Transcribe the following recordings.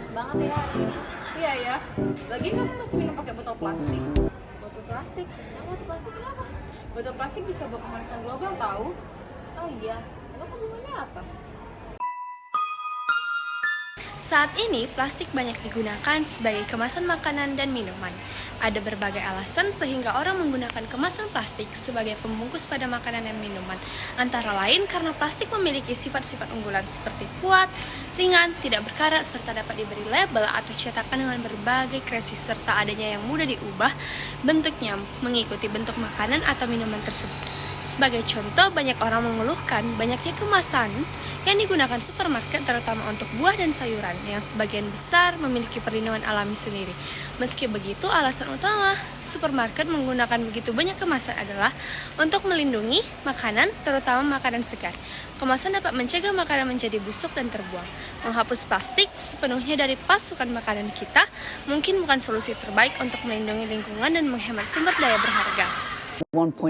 panas banget ya hari ini. Iya ya. Lagi kamu masih minum pakai botol plastik. Botol plastik. Botol plastik kenapa? Botol plastik bisa buat pemanasan global tahu. Oh iya. Emang hubungannya apa? Saat ini, plastik banyak digunakan sebagai kemasan makanan dan minuman. Ada berbagai alasan sehingga orang menggunakan kemasan plastik sebagai pembungkus pada makanan dan minuman. Antara lain karena plastik memiliki sifat-sifat unggulan seperti kuat, ringan, tidak berkarat, serta dapat diberi label atau cetakan dengan berbagai kreasi serta adanya yang mudah diubah bentuknya mengikuti bentuk makanan atau minuman tersebut. Sebagai contoh, banyak orang mengeluhkan banyaknya kemasan yang digunakan supermarket terutama untuk buah dan sayuran yang sebagian besar memiliki perlindungan alami sendiri. Meski begitu, alasan utama supermarket menggunakan begitu banyak kemasan adalah untuk melindungi makanan, terutama makanan segar. Kemasan dapat mencegah makanan menjadi busuk dan terbuang. Menghapus plastik sepenuhnya dari pasukan makanan kita mungkin bukan solusi terbaik untuk melindungi lingkungan dan menghemat sumber daya berharga. 1.5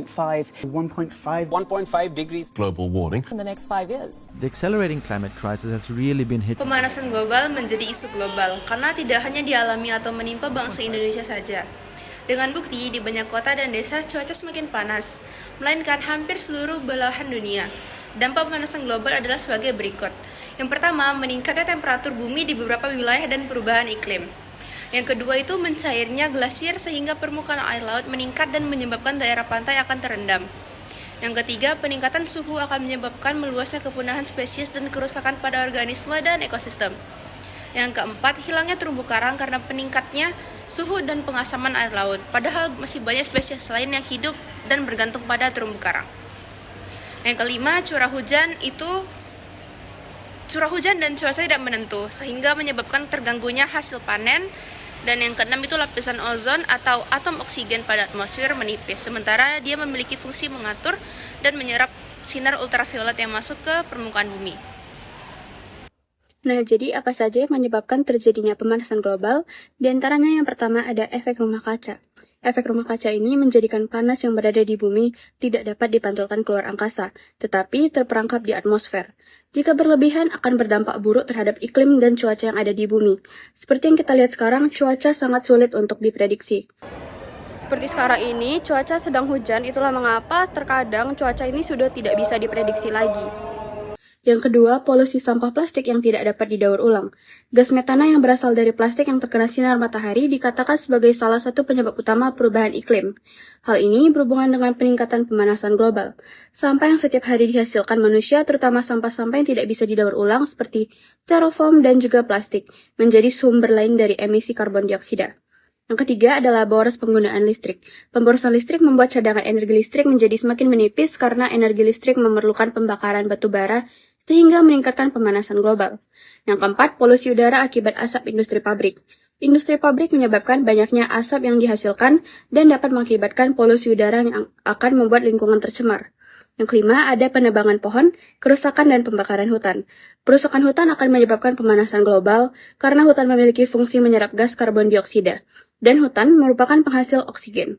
degrees global warming. in the next 5 years. The accelerating climate crisis has really been hit. Pemanasan global menjadi isu global karena tidak hanya dialami atau menimpa bangsa Indonesia saja. Dengan bukti, di banyak kota dan desa cuaca semakin panas, melainkan hampir seluruh belahan dunia. Dampak pemanasan global adalah sebagai berikut. Yang pertama, meningkatnya temperatur bumi di beberapa wilayah dan perubahan iklim. Yang kedua itu mencairnya glasier sehingga permukaan air laut meningkat dan menyebabkan daerah pantai akan terendam. Yang ketiga, peningkatan suhu akan menyebabkan meluasnya kepunahan spesies dan kerusakan pada organisme dan ekosistem. Yang keempat, hilangnya terumbu karang karena peningkatnya suhu dan pengasaman air laut. Padahal masih banyak spesies lain yang hidup dan bergantung pada terumbu karang. Yang kelima, curah hujan dan cuaca tidak menentu sehingga menyebabkan terganggunya hasil panen. Dan yang keenam itu lapisan ozon atau atom oksigen pada atmosfer menipis, sementara dia memiliki fungsi mengatur dan menyerap sinar ultraviolet yang masuk ke permukaan bumi. Nah, jadi apa saja yang menyebabkan terjadinya pemanasan global? Di antaranya yang pertama ada efek rumah kaca. Efek rumah kaca ini menjadikan panas yang berada di bumi tidak dapat dipantulkan keluar angkasa, tetapi terperangkap di atmosfer. Jika berlebihan akan berdampak buruk terhadap iklim dan cuaca yang ada di bumi. Seperti yang kita lihat sekarang, cuaca sangat sulit untuk diprediksi. Seperti sekarang ini, cuaca sedang hujan, itulah mengapa terkadang cuaca ini sudah tidak bisa diprediksi lagi. Yang kedua, polusi sampah plastik yang tidak dapat didaur ulang. Gas metana yang berasal dari plastik yang terkena sinar matahari dikatakan sebagai salah satu penyebab utama perubahan iklim. Hal ini berhubungan dengan peningkatan pemanasan global. Sampah yang setiap hari dihasilkan manusia, terutama sampah-sampah yang tidak bisa didaur ulang seperti styrofoam dan juga plastik, menjadi sumber lain dari emisi karbon dioksida. Yang ketiga adalah boros penggunaan listrik. Pemborosan listrik membuat cadangan energi listrik menjadi semakin menipis karena energi listrik memerlukan pembakaran batu bara sehingga meningkatkan pemanasan global. Yang keempat, polusi udara akibat asap industri pabrik. Industri pabrik menyebabkan banyaknya asap yang dihasilkan dan dapat mengakibatkan polusi udara yang akan membuat lingkungan tercemar. Yang kelima, ada penebangan pohon, kerusakan dan pembakaran hutan. Perusakan hutan akan menyebabkan pemanasan global karena hutan memiliki fungsi menyerap gas karbon dioksida, dan hutan merupakan penghasil oksigen.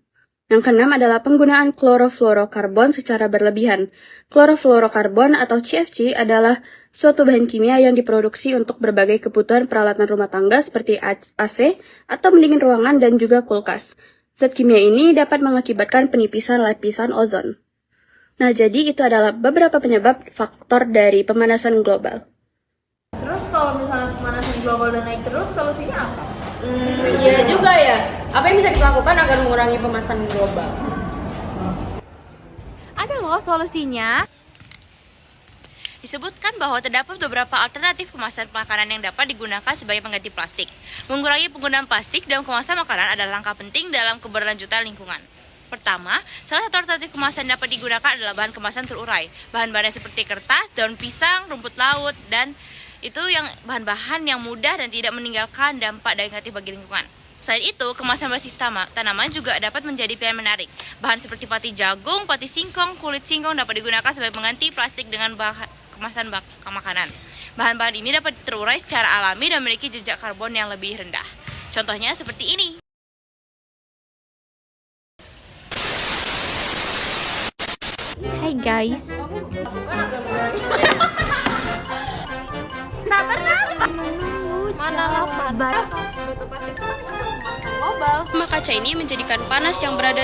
Yang keenam adalah penggunaan klorofluorokarbon secara berlebihan. Klorofluorokarbon atau CFC adalah suatu bahan kimia yang diproduksi untuk berbagai kebutuhan peralatan rumah tangga seperti AC atau pendingin ruangan dan juga kulkas. Zat kimia ini dapat mengakibatkan penipisan lapisan ozon. Nah, jadi itu adalah beberapa penyebab faktor dari pemanasan global. Terus kalau misalnya pemanasan global dan naik terus, solusinya apa? Iya juga ya. Apa yang bisa dilakukan agar mengurangi pemanasan global? Ada loh solusinya. Disebutkan bahwa terdapat beberapa alternatif kemasan makanan yang dapat digunakan sebagai pengganti plastik. Mengurangi penggunaan plastik dalam kemasan makanan adalah langkah penting dalam keberlanjutan lingkungan. Pertama, salah satu alternatif kemasan yang dapat digunakan adalah bahan kemasan terurai. Bahan-bahan seperti kertas, daun pisang, rumput laut, dan itu yang bahan-bahan yang mudah dan tidak meninggalkan dampak negatif bagi lingkungan. Selain itu, kemasan plastik tanaman juga dapat menjadi pilihan menarik. Bahan seperti pati jagung, pati singkong, kulit singkong dapat digunakan sebagai pengganti plastik dengan kemasan makanan. Bahan-bahan ini dapat terurai secara alami dan memiliki jejak karbon yang lebih rendah. Contohnya seperti ini. Hai guys. Mana 8? Botol plastik itu kan pemanasan global. Rumah kaca ini menjadikan panas yang berada